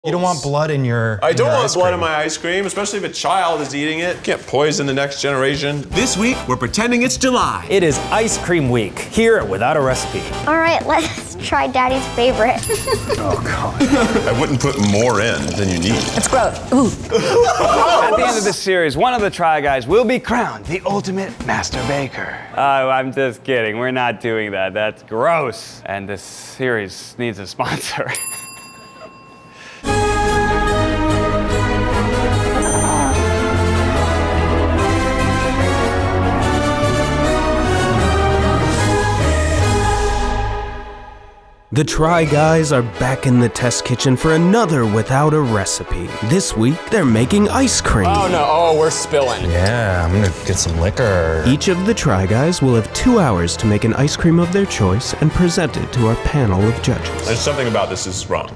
You don't want blood in your I don't want blood cream. in my ice cream, especially if a child is eating it. Can't poison the next generation. This week, we're pretending it's July. It is Ice Cream Week, here at Without a Recipe. All right, let's try Daddy's favorite. Oh, God. I wouldn't put more in than you need. It's gross. Ooh. At the end of this series, one of the Try Guys will be crowned the ultimate master baker. Oh, I'm just kidding. We're not doing that. That's gross. And this series needs a sponsor. The Try Guys are back in the test kitchen for another Without a Recipe. This week, they're making ice cream. Oh no, oh, we're spilling. Yeah, I'm gonna get some liquor. Each of the Try Guys will have 2 hours to make an ice cream of their choice and present it to our panel of judges. There's something about this is wrong.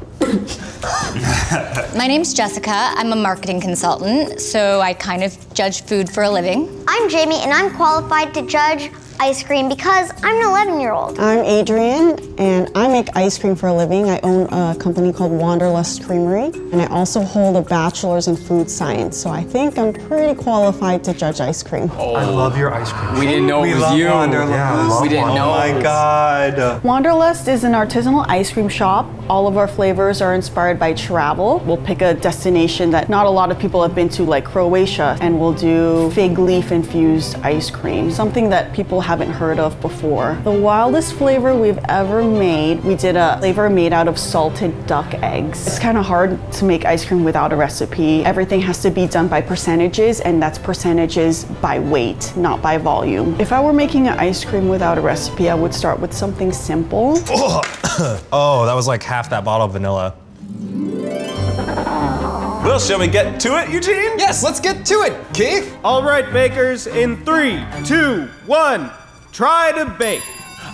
My name's Jessica. I'm a marketing consultant, so I kind of judge food for a living. I'm Jamie, and I'm qualified to judge ice cream because I'm an 11-year-old. I'm Adrienne, and I make ice cream for a living. I own a company called Wanderlust Creamery, and I also hold a bachelor's in food science, so I think I'm pretty qualified to judge ice cream. Oh. I love your ice cream. We didn't know it was you. Yeah, we didn't know. Oh my God. Wanderlust is an artisanal ice cream shop. All of our flavors are inspired by travel. We'll pick a destination that not a lot of people have been to, like Croatia, and we'll do fig leaf infused ice cream, something that people haven't heard of before. The wildest flavor we've ever made, we did a flavor made out of salted duck eggs. It's kind of hard to make ice cream without a recipe. Everything has to be done by percentages, and that's percentages by weight, not by volume. If I were making an ice cream without a recipe, I would start with something simple. Oh, that was like half that bottle of vanilla. Well, shall we get to it, Eugene? Yes, let's get to it, Keith. All right, bakers, in 3, 2, 1, try to bake.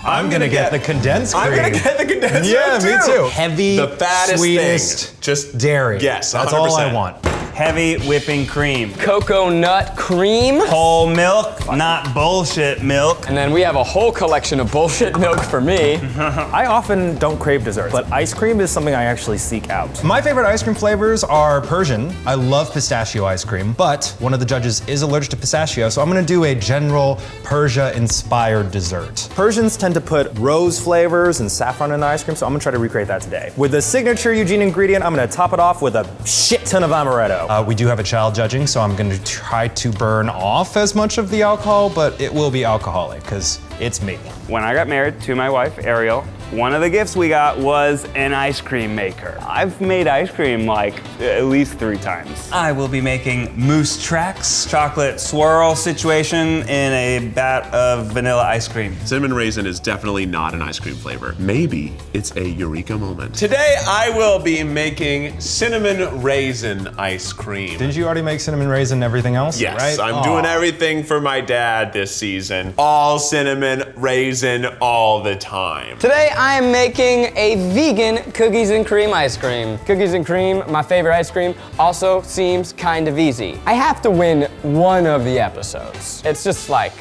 I'm gonna get the condensed cream. I'm gonna get the condensed Yeah, milk, me too. Heavy, The fattest sweetest, thing. Just dairy. Yes, That's all I 100%. want. Heavy whipping cream. Cocoa nut cream. Whole milk, not bullshit milk. And then we have a whole collection of bullshit milk for me. I often don't crave desserts, but ice cream is something I actually seek out. My favorite ice cream flavors are Persian. I love pistachio ice cream, but one of the judges is allergic to pistachio, so I'm gonna do a general Persia-inspired dessert. Persians tend to put rose flavors and saffron in ice cream, so I'm gonna try to recreate that today. With the signature Eugene ingredient, I'm gonna top it off with a shit ton of amaretto. We do have a child judging, so I'm gonna try to burn off as much of the alcohol, but it will be alcoholic, because it's me. When I got married to my wife, Ariel, one of the gifts we got was an ice cream maker. I've made ice cream like at least 3 times. I will be making Moose Tracks chocolate swirl situation in a bat of vanilla ice cream. Cinnamon raisin is definitely not an ice cream flavor. Maybe it's a eureka moment. Today, I will be making cinnamon raisin ice cream. Didn't you already make cinnamon raisin and everything else? Yes, right? I'm doing everything for my dad this season. All cinnamon raisin all the time. Today I am making a vegan cookies and cream ice cream. Cookies and cream, my favorite ice cream, also seems kind of easy. I have to win one of the episodes. It's just like,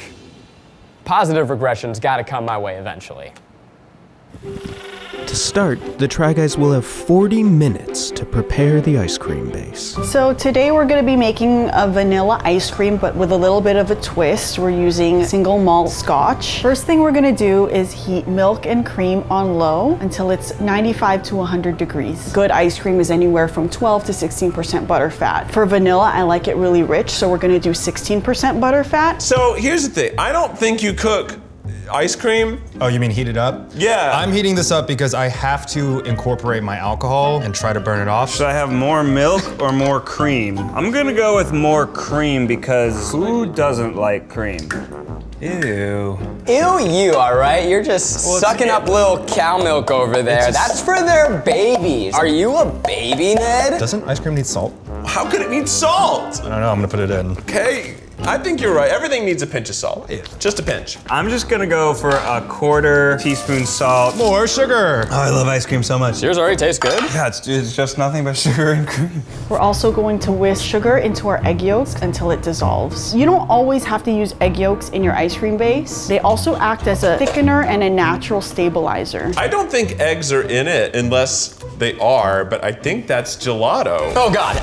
positive regression's gotta come my way eventually. To start, the Try Guys will have 40 minutes to prepare the ice cream base. So today we're going to be making a vanilla ice cream, but with a little bit of a twist. We're using single malt scotch. First thing we're going to do is heat milk and cream on low until it's 95 to 100 degrees. Good ice cream is anywhere from 12 to 16% butter fat. For vanilla, I like it really rich, so we're going to do 16% butter fat. So here's the thing, I don't think you cook ice cream. Oh, you mean heat it up? Yeah. I'm heating this up because I have to incorporate my alcohol and try to burn it off. Should I have more milk or more cream? I'm gonna go with more cream because who doesn't like cream? Ew. Ew you, all right? You're just sucking up little cow milk over there. That's for their babies. Are you a baby, Ned? Doesn't ice cream need salt? How could it need salt? I don't know, I'm gonna put it in. Okay, I think you're right. Everything needs a pinch of salt. Yeah. Just a pinch. I'm just gonna go for a 1/4 teaspoon salt. More sugar. Oh, I love ice cream so much. Yours already tastes good. Yeah, it's just nothing but sugar and cream. We're also going to whisk sugar into our egg yolks until it dissolves. You don't always have to use egg yolks in your ice cream base. They also act as a thickener and a natural stabilizer. I don't think eggs are in it unless They are, but I think that's gelato. Oh God.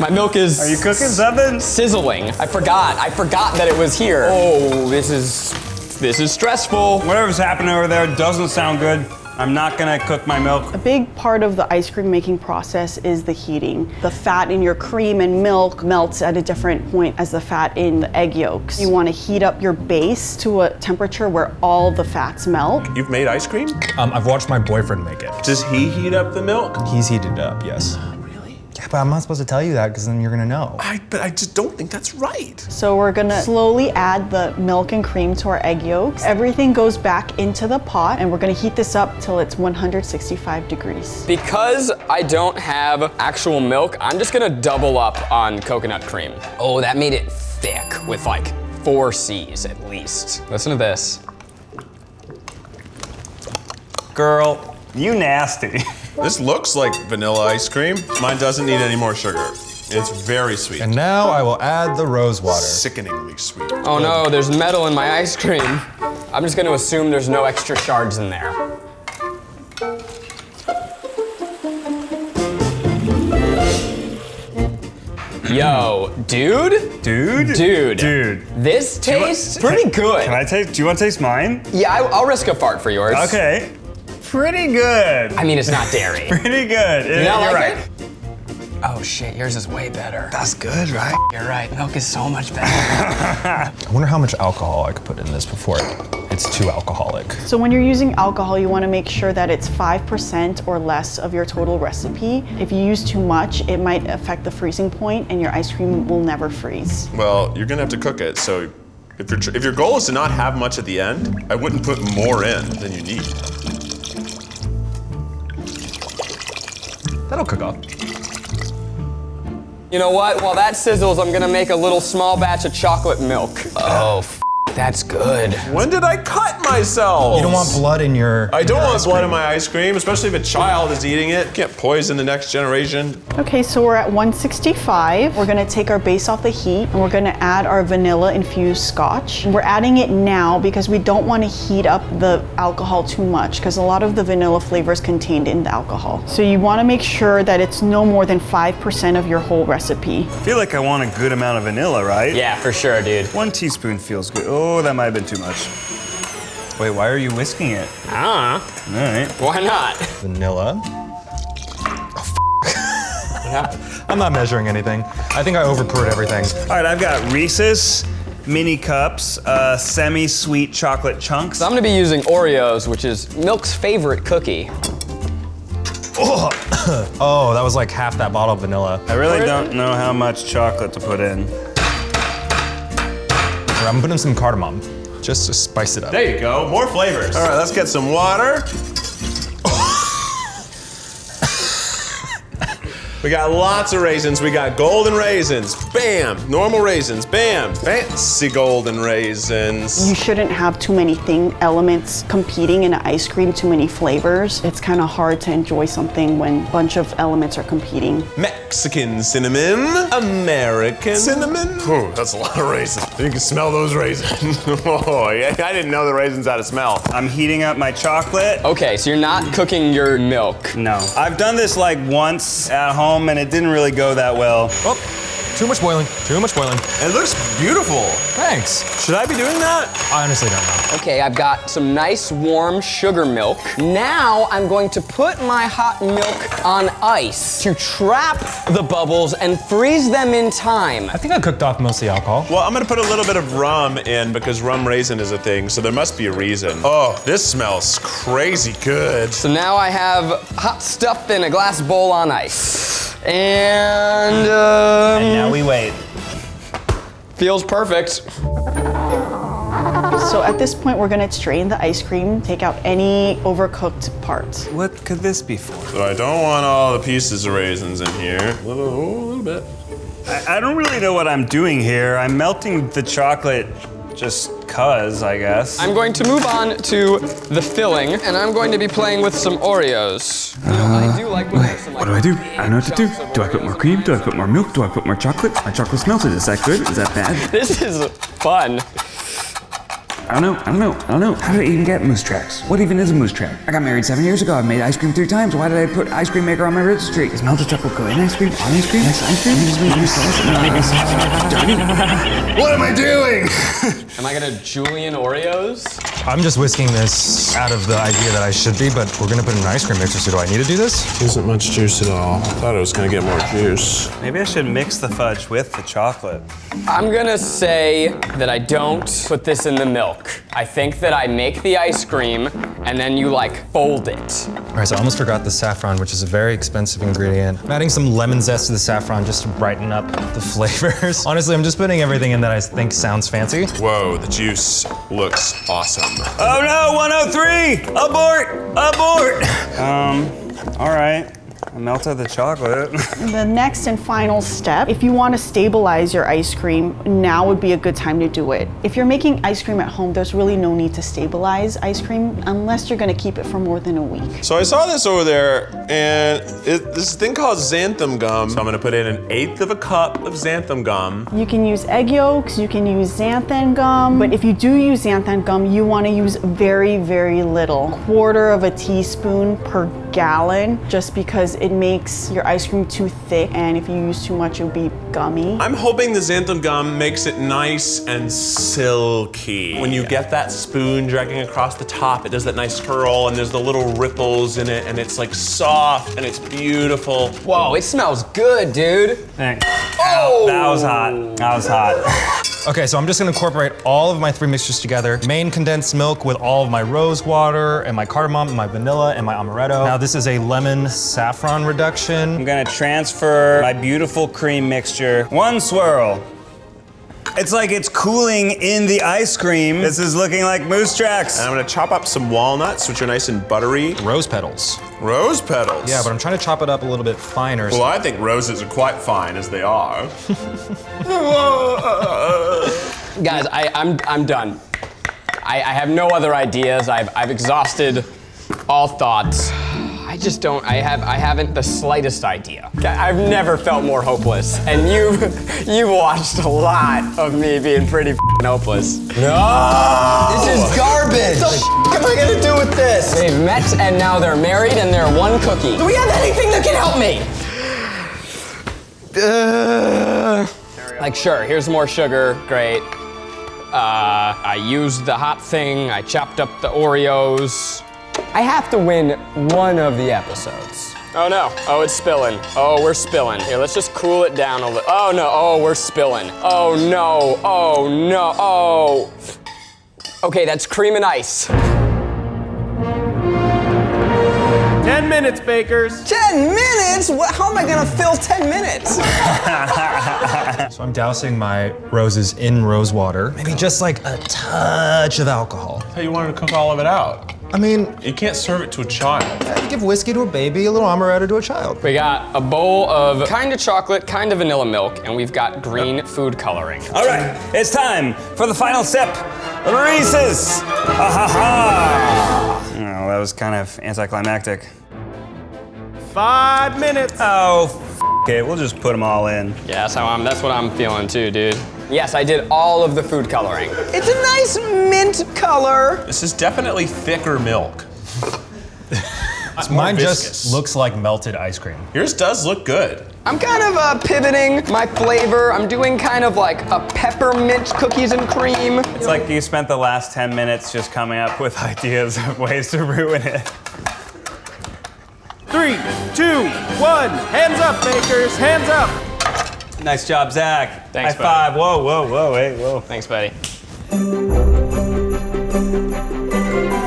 My milk is. Are you cooking something? Sizzling. I forgot that it was here. Oh, this is stressful. Whatever's happening over there doesn't sound good. I'm not gonna cook my milk. A big part of the ice cream making process is the heating. The fat in your cream and milk melts at a different point as the fat in the egg yolks. You want to heat up your base to a temperature where all the fats melt. You've made ice cream? I've watched my boyfriend make it. Does he heat up the milk? He's heated it up, yes. Yeah, but I'm not supposed to tell you that because then you're gonna know. But I just don't think that's right. So we're gonna slowly add the milk and cream to our egg yolks. Everything goes back into the pot and we're gonna heat this up till it's 165 degrees. Because I don't have actual milk, I'm just gonna double up on coconut cream. Oh, that made it thick with like 4 C's at least. Listen to this. Girl, you nasty. This looks like vanilla ice cream. Mine doesn't need any more sugar. It's very sweet. And now I will add the rose water. Sickeningly sweet. Oh no, there's metal in my ice cream. I'm just gonna assume there's no extra shards in there. Yo, dude? Dude. This tastes pretty good. Can I taste? Do you want to taste mine? Yeah, I'll risk a fart for yours. Okay. Pretty good. I mean, it's not dairy. Pretty good. You not You're like right. it? Oh shit, yours is way better. That's good, right? You're right, milk is so much better. I wonder how much alcohol I could put in this before it's too alcoholic. So when you're using alcohol, you want to make sure that it's 5% or less of your total recipe. If you use too much, it might affect the freezing point and your ice cream will never freeze. Well, you're gonna have to cook it, so if your goal is to not have much at the end, I wouldn't put more in than you need. That'll cook off. You know what? While that sizzles, I'm gonna make a little small batch of chocolate milk. Oh, that's good. When did I cut myself? You don't want blood in your I don't your want ice blood cream. in my ice cream, especially if a child is eating it. Can't poison the next generation. Okay, so we're at 165. We're gonna take our base off the heat and we're gonna add our vanilla infused scotch. We're adding it now because we don't wanna heat up the alcohol too much because a lot of the vanilla flavor is contained in the alcohol. So you wanna make sure that it's no more than 5% of your whole recipe. I feel like I want a good amount of vanilla, right? Yeah, for sure, dude. 1 teaspoon feels good. Oh, that might have been too much. Wait, why are you whisking it? All right. Why not? Vanilla. I'm not measuring anything. I think I over-poured everything. All right, I've got Reese's mini cups, semi-sweet chocolate chunks. So I'm gonna be using Oreos, which is Milk's favorite cookie. Oh, that was like half that bottle of vanilla. I really don't know how much chocolate to put in. I'm putting some cardamom, just to spice it up. There you go, more flavors. All right, let's get some water. We got lots of raisins. We got golden raisins, bam. Normal raisins, bam. Fancy golden raisins. You shouldn't have too many elements competing in an ice cream, too many flavors. It's kind of hard to enjoy something when a bunch of elements are competing. Mexican cinnamon, American cinnamon. Ooh, that's a lot of raisins. You can smell those raisins. Oh, yeah, I didn't know the raisins had a smell. I'm heating up my chocolate. Okay, so you're not cooking your milk. No. I've done this like once at home and it didn't really go that well. Oh, too much boiling, too much boiling. It looks beautiful. Thanks. Should I be doing that? I honestly don't know. Okay, I've got some nice warm sugar milk. Now I'm going to put my hot milk on ice to trap the bubbles and freeze them in time. I think I cooked off most of the alcohol. Well, I'm gonna put a little bit of rum in because rum raisin is a thing, so there must be a reason. Oh, this smells crazy good. So now I have hot stuff in a glass bowl on ice. And now we wait. Feels perfect. So at this point, we're gonna strain the ice cream, take out any overcooked parts. What could this be for? So I don't want all the pieces of raisins in here. A little bit. I don't really know what I'm doing here. I'm melting the chocolate just cuz, I guess. I'm going to move on to the filling, and I'm going to be playing with some Oreos. You know, I do like when there's some, like, What do I do? I don't know what to do. Do I put more cream? Do I put more milk? Do I put more chocolate? My chocolate's melted. Is that good? Is that bad? This is fun. don't know. How did I even get moose tracks? What even is a moose track? I got married 7 years ago. I made ice cream 3 times. Why did I put ice cream maker on my registry? Does melted chocolate go in ice cream? On ice cream? Next ice cream? What am I doing? Am I gonna Julian Oreos? I'm just whisking this out of the idea that I should be, but we're gonna put it in an ice cream mixer, so do I need to do this? Isn't much juice at all. I thought it was gonna get more juice. Maybe I should mix the fudge with the chocolate. I'm gonna say that I don't put this in the milk. I think that I make the ice cream and then you like fold it. All right, so I almost forgot the saffron, which is a very expensive ingredient. I'm adding some lemon zest to the saffron just to brighten up the flavors. Honestly, I'm just putting everything in that I think sounds fancy. Whoa, the juice looks awesome. Oh no, 103! Abort! All right. I melted the chocolate. The next and final step, if you want to stabilize your ice cream, now would be a good time to do it. If you're making ice cream at home, there's really no need to stabilize ice cream unless you're going to keep it for more than a week. So I saw this over there, and this thing called xanthan gum. So I'm gonna put in 1/8 of a cup of xanthan gum. You can use egg yolks, you can use xanthan gum, but if you do use xanthan gum, you want to use very, very little. 1/4 teaspoon per gallon, just because it makes your ice cream too thick, and if you use too much, it'll be gummy. I'm hoping the xanthan gum makes it nice and silky. When you get that spoon dragging across the top, it does that nice curl, and there's the little ripples in it, and it's like soft, and it's beautiful. Whoa, it smells good, dude. Thanks. Oh! That was hot. That was hot. Okay, so I'm just gonna incorporate all of my 3 mixtures together. Main condensed milk with all of my rose water and my cardamom and my vanilla and my amaretto. Now this is a lemon saffron reduction. I'm gonna transfer my beautiful cream mixture. 1 swirl. It's like it's cooling in the ice cream. This is looking like moose tracks. And I'm gonna chop up some walnuts, which are nice and buttery. Rose petals. Rose petals? Yeah, but I'm trying to chop it up a little bit finer. Well, I think roses are quite fine as they are. Guys, I'm done. I have no other ideas. I've exhausted all thoughts. I haven't the slightest idea. I've never felt more hopeless. And you've watched a lot of me being pretty hopeless. No! This is garbage! What the am I gonna do with this? They've met and now they're married and they're 1 cookie. Do we have anything that can help me? Like, sure, here's more sugar, great. I used the hot thing, I chopped up the Oreos. I have to win one of the episodes. Oh no, oh it's spilling. Oh, we're spilling. Here, let's just cool it down a little. Oh no, oh, we're spilling. Oh no, oh no, oh. Okay, that's cream and ice. 10 minutes, bakers. 10 minutes? How am I gonna fill 10 minutes? So I'm dousing my roses in rose water. Maybe just like a touch of alcohol. How you wanted to cook all of it out? I mean, you can't serve it to a child. You give whiskey to a baby, a little amaretto to a child. We got a bowl of kind of chocolate, kind of vanilla milk, and we've got green food coloring. All right, it's time for the final sip. Reese's! Oh, that was kind of anticlimactic. 5 minutes. Oh, it. We'll just put them all in. Yeah, that's what I'm feeling too, dude. Yes, I did all of the food coloring. It's a nice mint color. This is definitely thicker milk. Mine just looks like melted ice cream. Yours does look good. I'm kind of pivoting my flavor. I'm doing kind of like a peppermint cookies and cream. It's like you spent the last 10 minutes just coming up with ideas of ways to ruin it. 3, 2, 1. Hands up, bakers. Hands up. Nice job, Zach. Thanks, High five. Whoa, whoa, whoa, hey, whoa. Thanks, buddy.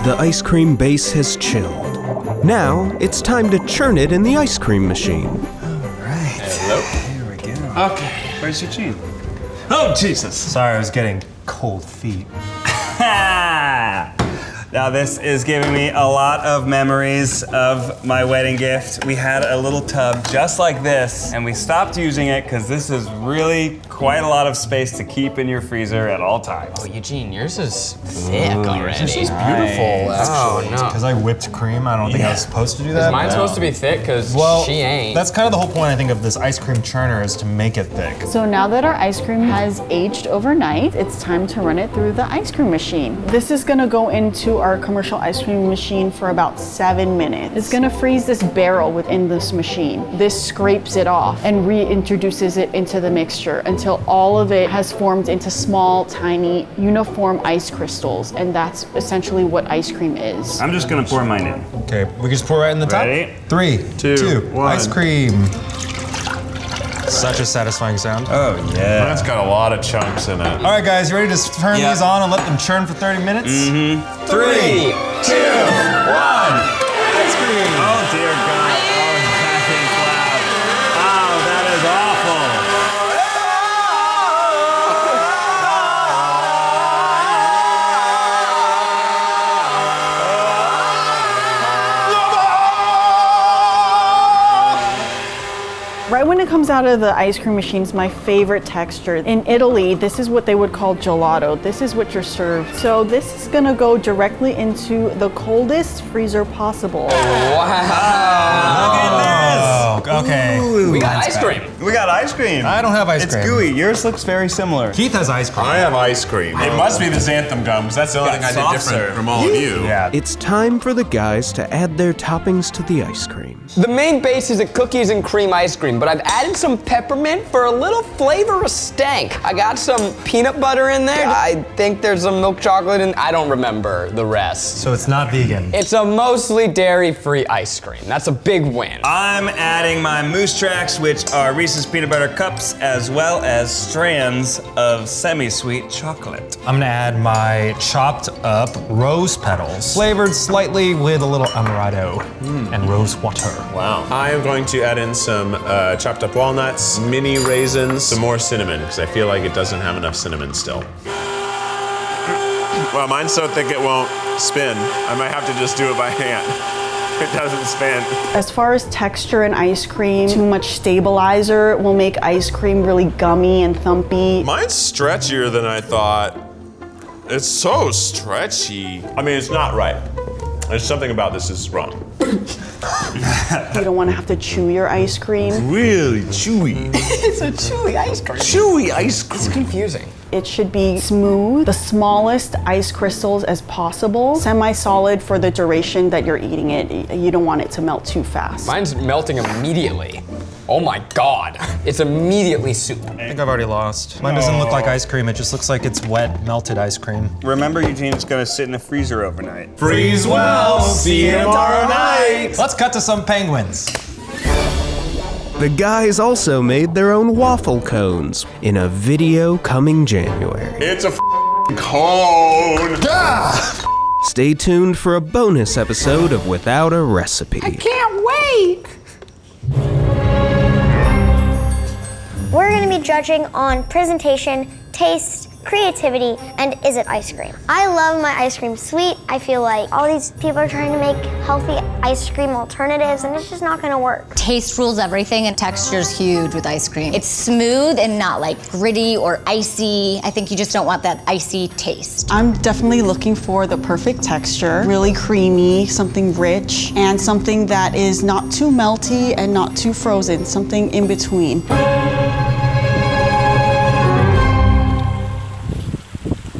The ice cream base has chilled. Now it's time to churn it in the ice cream machine. Hello. Here we go. Okay. Where's Eugene? Oh, Jesus. Sorry, I was getting cold feet. Now this is giving me a lot of memories of my wedding gift. We had a little tub just like this, and we stopped using it because this is really quite a lot of space to keep in your freezer at all times. Oh, Eugene, yours is thick already. This is beautiful, actually. Oh, no. Because I whipped cream, I don't think I was supposed to do that. Is mine supposed to be thick? Because she ain't. That's kind of the whole point, I think, of this ice cream churner is to make it thick. So now that our ice cream has aged overnight, it's time to run it through the ice cream machine. This is gonna go into our commercial ice cream machine for about 7 minutes. It's gonna freeze this barrel within this machine. This scrapes it off and reintroduces it into the mixture until all of it has formed into small, tiny, uniform ice crystals. And that's essentially what ice cream is. I'm just gonna pour mine in. Okay, we can just pour right in the top. Ready? 3, 2, 1. ice cream. Such a satisfying sound. Oh yeah. That's got a lot of chunks in it. All right, guys, you ready to turn these on and let them churn for 30 minutes? 3, 2, 1. Ice cream. Oh dear God. Oh, that is loud. Oh, that is awful. Right when it comes out of the ice cream machine is my favorite texture. In Italy, this is what they would call gelato. This is what you're served. So this is gonna go directly into the coldest freezer possible. Oh, okay. We got ice cream. We got ice cream. I don't have ice It's cream. gooey. Yours looks very similar. Keith has ice cream. I have ice cream. It must be the xanthan gum, because that's the only thing I did soft different serve. from all of you. Yeah. It's time for the guys to add their toppings to the ice cream. The main base is a cookies and cream ice cream, but I've added some peppermint for a little flavor of stank. I got some peanut butter in there. I think there's some milk chocolate, and I don't remember the rest. So it's not vegan. It's a mostly dairy-free ice cream. That's a big win. I'm adding my Moose Tracks, which are Reese's peanut butter cups, as well as strands of semi-sweet chocolate. I'm gonna add my chopped up rose petals, flavored slightly with a little amaretto and rose water. Wow. I am going to add in some chopped up walnuts, mini raisins, some more cinnamon, because I feel like it doesn't have enough cinnamon still. Well, mine's so thick it won't spin. I might have to just do it by hand. It doesn't spin. As far as texture in ice cream, too much stabilizer will make ice cream really gummy and thumpy. Mine's stretchier than I thought. It's so stretchy. I mean, it's not right. There's something about this is wrong. You don't want to have to chew your ice cream. Really chewy. It's a chewy ice cream. Chewy ice cream. It's confusing. It should be smooth, the smallest ice crystals as possible, semi-solid for the duration that you're eating it. You don't want it to melt too fast. Mine's melting immediately. Oh my God. It's immediately soup. I think I've already lost. Mine doesn't look like ice cream, it just looks like it's wet, melted ice cream. Remember, Eugene, it's gonna sit in the freezer overnight. Freeze well, see you tomorrow night. Let's cut to some penguins. The guys also made their own waffle cones in a video coming January. It's a cone. Stay tuned for a bonus episode of Without a Recipe. Can't wait. We're going to be judging on presentation, taste, creativity, and is it ice cream? I love my ice cream sweet. I feel like all these people are trying to make healthy ice cream alternatives, and it's just not gonna work. Taste rules everything, and texture's huge with ice cream. It's smooth and not like gritty or icy. I think you just don't want that icy taste. I'm definitely looking for the perfect texture, really creamy, something rich, and something that is not too melty and not too frozen, something in between.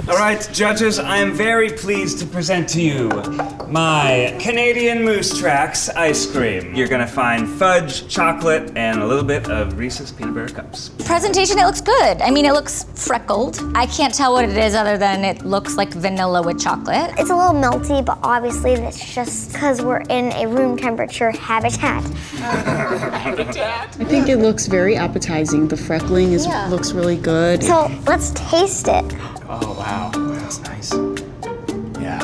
All right, judges, I am very pleased to present to you my Canadian Moose Tracks ice cream. You're gonna find fudge, chocolate, and a little bit of Reese's peanut butter cups. Presentation, it looks good. I mean, it looks freckled. I can't tell what it is other than it looks like vanilla with chocolate. It's a little melty, but obviously that's just because we're in a room temperature habitat. I think it looks very appetizing. The freckling looks really good. So let's taste it. Oh, wow. That's nice. Yeah.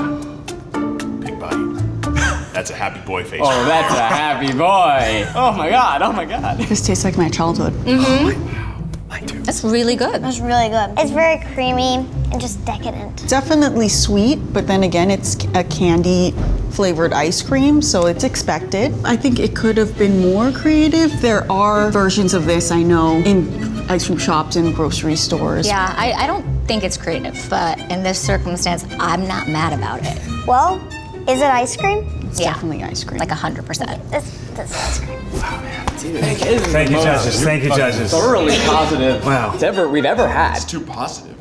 Big bite. That's a happy boy face. Oh, that's a happy boy. Oh my God, oh my God. This tastes like my childhood. Mm-hmm. Mine too. That's really good. It's really good. It's very creamy and just decadent. Definitely sweet, but then again, it's a candy flavored ice cream, so it's expected. I think it could have been more creative. There are versions of this, I know, in ice cream shops and grocery stores. Yeah, I don't think it's creative, but in this circumstance, I'm not mad about it. Well, is it ice cream? It's definitely ice cream. Like 100%. This is ice cream. Wow, man. Thank you, judges. Thank you, judges. Thoroughly positive. Wow. We've ever had. It's too positive.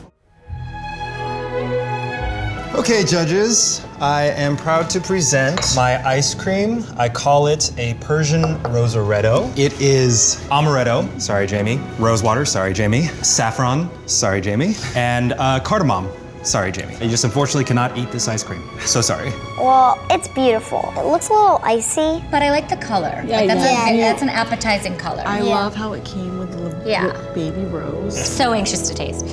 Okay, judges, I am proud to present my ice cream. I call it a Persian rosaretto. It is amaretto, sorry Jamie, rosewater, sorry Jamie, saffron, sorry Jamie, and cardamom, sorry Jamie. You just unfortunately cannot eat this ice cream. So sorry. Well, it's beautiful. It looks a little icy. But I like the color. Yeah, like, yeah. that's an appetizing color. I love how it came with the baby rose. So anxious to taste.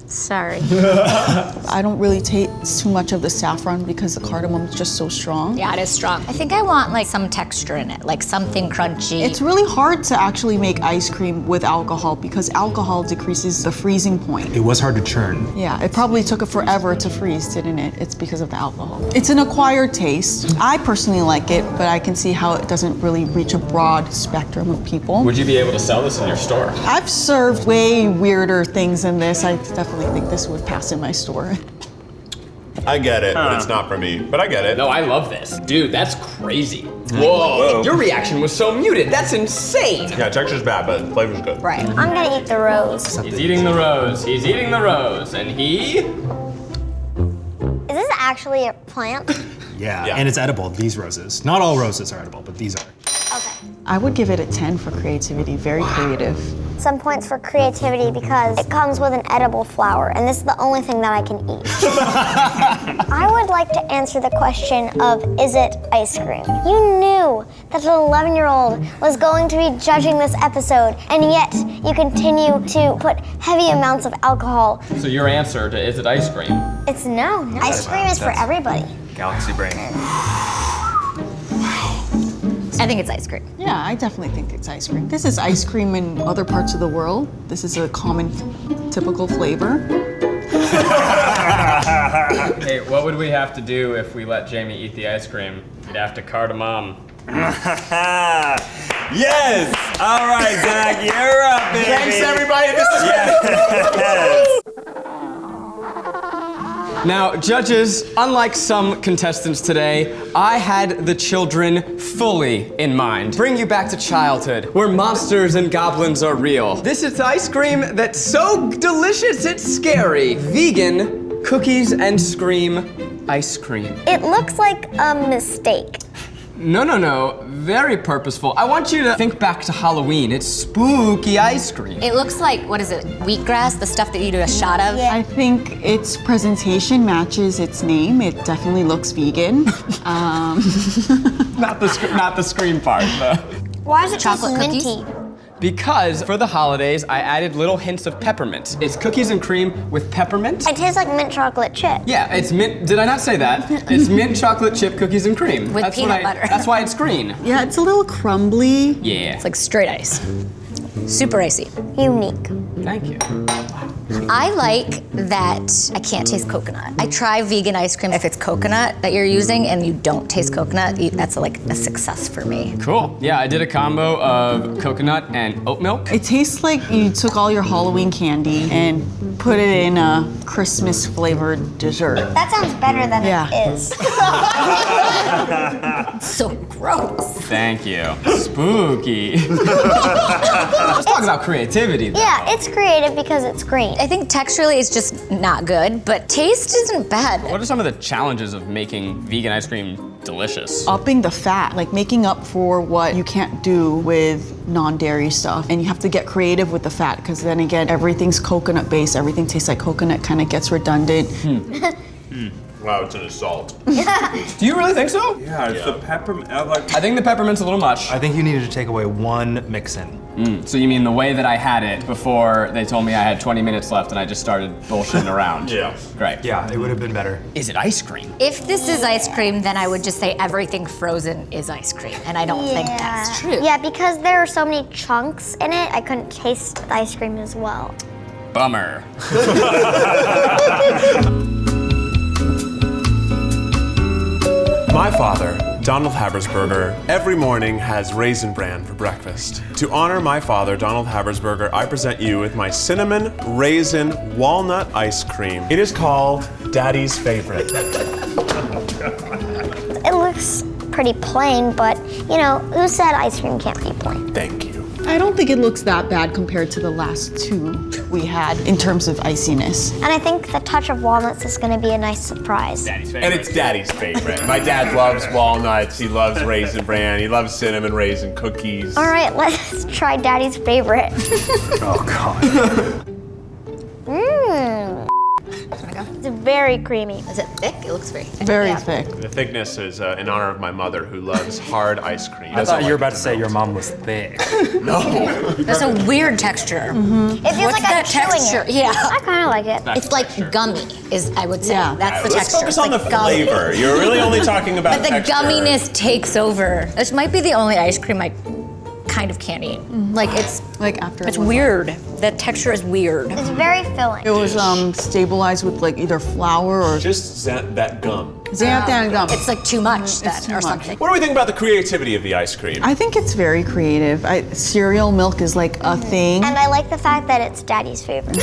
Sorry. I don't really taste too much of the saffron because the cardamom is just so strong. Yeah, it is strong. I think I want like some texture in it, like something crunchy. It's really hard to actually make ice cream with alcohol because alcohol decreases the freezing point. It was hard to churn. Yeah, it probably took it forever to freeze, didn't it? It's because of the alcohol. It's an acquired taste. I personally like it, but I can see how it doesn't really reach a broad spectrum of people. Would you be able to sell this in your store? I've served way weirder things than this. I definitely think this would pass in my store. I get it, but it's not for me. But I get it. No, I love this. Dude, that's crazy. Whoa. Your reaction was so muted. That's insane. Yeah, texture's bad, but flavor's good. Right. I'm gonna eat the rose. He's eating the rose. He's eating the rose. And he... Is this actually a plant? Yeah, and it's edible, these roses. Not all roses are edible, but these are. Okay. I would give it a 10 for creativity. Very creative. Some points for creativity because it comes with an edible flower, and this is the only thing that I can eat. I would like to answer the question of, is it ice cream? You knew that an 11-year-old was going to be judging this episode, and yet you continue to put heavy amounts of alcohol. So your answer to is it ice cream? It's no. Ice cream is for everybody. Galaxy brain. I think it's ice cream. Yeah, I definitely think it's ice cream. This is ice cream in other parts of the world. This is a common, typical flavor. Hey, what would we have to do if we let Jamie eat the ice cream? We'd have to cardamom. Yes! All right, Zach, you're up, baby. Thanks, everybody. This is yes. Now, judges, unlike some contestants today, I had the children fully in mind. Bring you back to childhood, where monsters and goblins are real. This is ice cream that's so delicious it's scary. Vegan cookies and scream ice cream. It looks like a mistake. No. Very purposeful. I want you to think back to Halloween. It's spooky ice cream. It looks like, what is it, wheatgrass, the stuff that you do a shot of? I think its presentation matches its name. It definitely looks vegan. Not the scream part, though. Why does it Chocolate taste cookies? minty? Because for the holidays, I added little hints of peppermint. It's cookies and cream with peppermint. It tastes like mint chocolate chip. Yeah, it's mint. Did I not say that? It's mint chocolate chip cookies and cream. With peanut butter. That's why it's green. Yeah, it's a little crumbly. Yeah. It's like straight ice. Super icy. Unique. Thank you. I like that I can't taste coconut. I try vegan ice cream if it's coconut that you're using and you don't taste coconut, that's like a success for me. Cool. Yeah, I did a combo of coconut and oat milk. It tastes like you took all your Halloween candy and put it in a Christmas flavored dessert. That sounds better than it is. So gross. Thank you. Spooky. Let's talk about creativity, though. Yeah, it's creative because it's green. I think texturally it's just not good, but taste isn't bad. What are some of the challenges of making vegan ice cream delicious? Upping the fat, like making up for what you can't do with non-dairy stuff. And you have to get creative with the fat, because then again, everything's coconut based, everything tastes like coconut, kind of gets redundant. Wow, it's an assault. Do you really think so? Yeah, it's the peppermint. I think the peppermint's a little much. I think you needed to take away one mix-in. So you mean the way that I had it before they told me I had 20 minutes left and I just started bullshitting around? Yeah. Great. Yeah, it would have been better. Is it ice cream? If this is ice cream, then I would just say everything frozen is ice cream, and I don't think that's true. Yeah, because there are so many chunks in it, I couldn't taste the ice cream as well. Bummer. My father, Donald Habersberger, every morning has Raisin Bran for breakfast. To honor my father, Donald Habersberger, I present you with my cinnamon raisin walnut ice cream. It is called Daddy's Favorite. It looks pretty plain, but you know, who said ice cream can't be plain? Thank you. I don't think it looks that bad compared to the last two we had in terms of iciness. And I think the touch of walnuts is gonna be a nice surprise. And it's Daddy's favorite. My dad loves walnuts, he loves Raisin Bran, he loves cinnamon raisin cookies. All right, let's try Daddy's favorite. Oh, God. Mmm. It's very creamy. Is it thick? It looks very thick. Very thick. The thickness is in honor of my mother who loves hard ice cream. I thought you were about to say your mom was thick. No. That's a weird texture. It feels What's like I'm that chewing texture? it. Yeah. I kind of like it. It's like gummy, is I would say. Yeah. That's the Let's texture. focus It's on the like gummy. flavor. You're really only talking about But the texture. gumminess takes over. This might be the only ice cream I kind of can't eat. Like it's Like after it's it was weird. The texture is weird. It's very filling. It was stabilized with like either flour or Just that gum. xanthan gum. It's like too much then, too or much. something. What do we think about the creativity of the ice cream? I think it's very creative. Cereal milk is like a thing. And I like the fact that it's Daddy's favorite.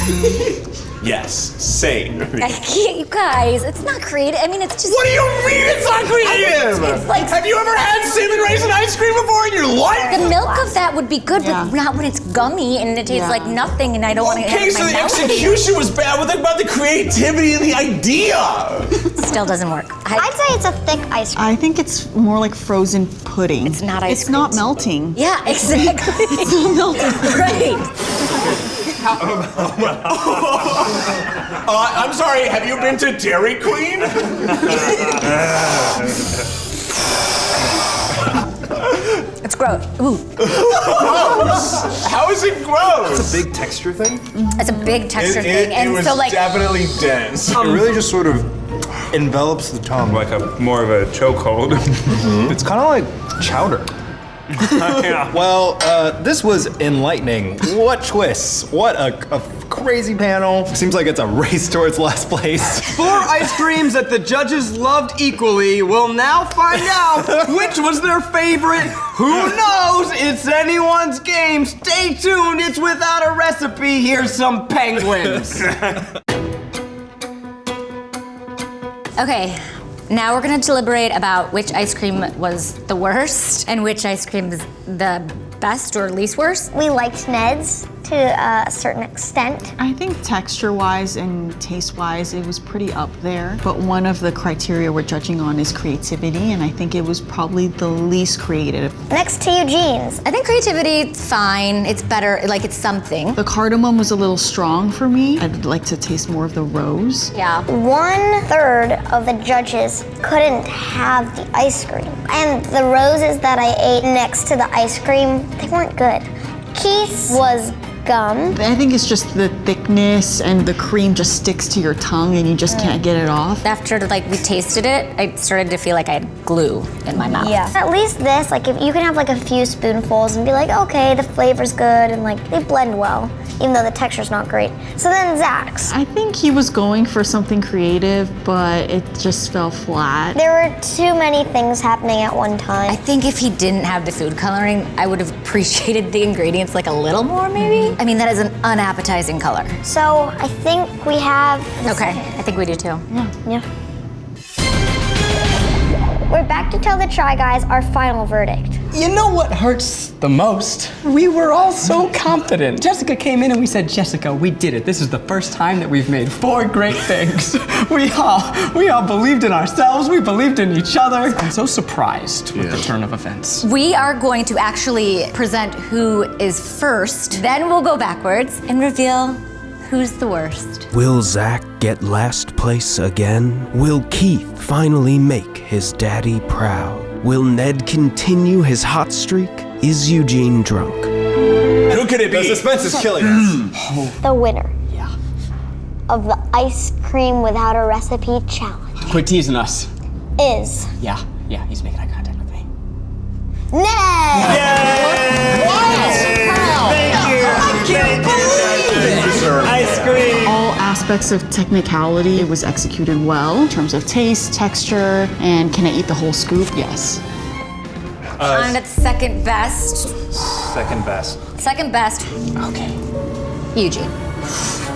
Yes, same. I can't, you guys. It's not creative. I mean, it's just. What do you mean it's not creative? It's like Have you ever had cinnamon raisin ice cream before in your life? the milk of that would be good, Yeah. but not when it's gummy and it tastes Yeah. like nothing, and I don't want to. Okay, have so my the mouth. execution was bad. What about the creativity and the idea? Still doesn't work. I'd say it's a thick ice cream. I think it's more like frozen pudding. It's not ice It's cream. not melting. Yeah, exactly. It's not melting. Right. I'm sorry, have you been to Dairy Queen? It's gross. Ooh. Gross. How is it gross? It's a big texture thing. It's a big texture thing, It and was so like definitely dense. It really just sort of envelops the tongue like more of a chokehold. It's kind of like chowder. Well, this was enlightening. What twists? What a crazy panel. Seems like it's a race towards last place. 4 ice creams that the judges loved equally. We'll now find out which was their favorite. Who knows? It's anyone's game. Stay tuned. It's without a recipe. Here's some penguins. okay. Now we're gonna deliberate about which ice cream was the worst and which ice cream is the best or least worst. We liked Ned's to a certain extent. I think texture-wise and taste-wise, it was pretty up there. But one of the criteria we're judging on is creativity, and I think it was probably the least creative. Next to Eugene's. I think creativity, fine. It's better, like it's something. The cardamom was a little strong for me. I'd like to taste more of the rose. Yeah. 1/3 of the judges couldn't have the ice cream. And the roses that I ate next to the ice cream, they weren't good. Keith's was gum. I think it's just the thickness and the cream just sticks to your tongue and you just can't get it off. After like we tasted it, I started to feel like I had glue in my mouth. Yeah. At least this, like if you can have like a few spoonfuls and be like, okay, the flavor's good and like they blend well, even though the texture's not great. So then Zach's. I think he was going for something creative, but it just fell flat. There were too many things happening at one time. I think if he didn't have the food coloring, I would have appreciated the ingredients like a little more maybe. I mean, that is an unappetizing color. So I think we have... Okay, I think we do too. Yeah. We're back to tell the Try Guys our final verdict. You know what hurts the most? We were all so confident. Jessica came in and we said, Jessica, we did it. This is the first time that we've made 4 great things. We all believed in ourselves. We believed in each other. I'm so surprised with the turn of events. We are going to actually present who is first, then we'll go backwards and reveal who's the worst. Will Zach get last place again? Will Keith finally make his daddy proud? Will Ned continue his hot streak? Is Eugene drunk? could it be? The suspense is killing us. The winner of the ice cream without a recipe challenge Quit teasing us. is Yeah, he's making eye contact with me. Ned! Thank you. Ice cream. All aspects of technicality, it was executed well in terms of taste, texture, and can I eat the whole scoop? Yes. I'm at second best. Second best. Second best, Okay. Eugene.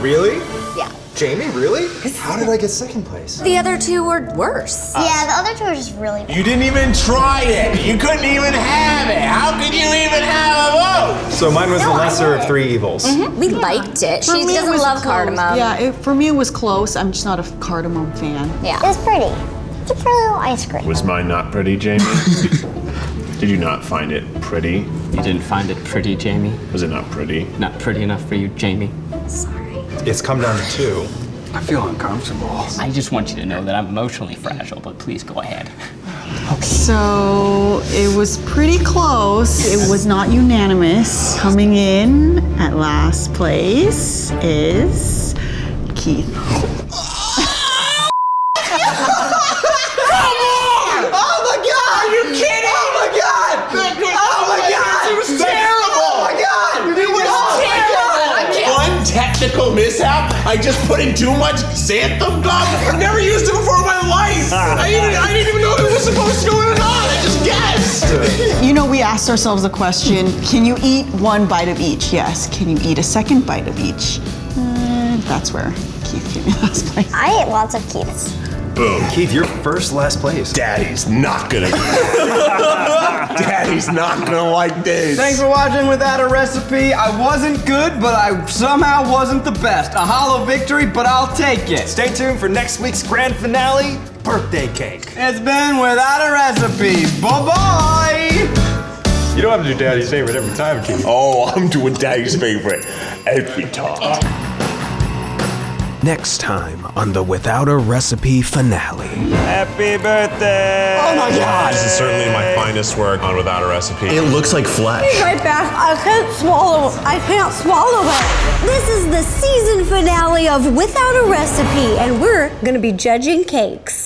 Really? Yeah. Jamie, really? How did I get second place? The other two were worse. Yeah, the other two are just really bad. You didn't even try it. You couldn't even have it. How could you even have a vote? So mine was the lesser of three evils. We liked it. For She me, it doesn't was love close. cardamom. Yeah, for me it was close. I'm just not a cardamom fan. Yeah. It's pretty. It's a pretty little ice cream. Was mine not pretty, Jamie? Did you not find it pretty? You didn't find it pretty, Jamie? Was it not pretty? Not pretty enough for you, Jamie? Sorry. It's come down to two. I feel uncomfortable. I just want you to know that I'm emotionally fragile, but please go ahead. So it was pretty close. It was not unanimous. Coming in at last place is Keith. Oh my God! Are you kidding? Oh my God! Oh my God! It was terrible! Oh my God! It was terrible! One technical mishap. I just put in too much xanthan gum. I've never used it before in my life. I didn't even know it was supposed to go in or not. I just guessed. You know, we asked ourselves a question, can you eat one bite of each? Yes. Can you eat a second bite of each? That's where Keith came in last place. I ate lots of Keiths. Boom. Keith, you're first last place. Daddy's not gonna. Daddy's not gonna like this. Thanks for watching Without a Recipe. I wasn't good, but I somehow wasn't the best. A hollow victory, but I'll take it. Stay tuned for next week's grand finale, birthday cake. It's been Without a Recipe. Bye-bye! You don't have to do Daddy's favorite every time, Keith. Oh, I'm doing Daddy's favorite every time. Next time on the Without a Recipe finale. Happy birthday. Oh my God! This is certainly my finest work on Without a Recipe. It looks like flesh. Right back. I can't swallow it. This is the season finale of Without a Recipe, and we're gonna be judging cakes.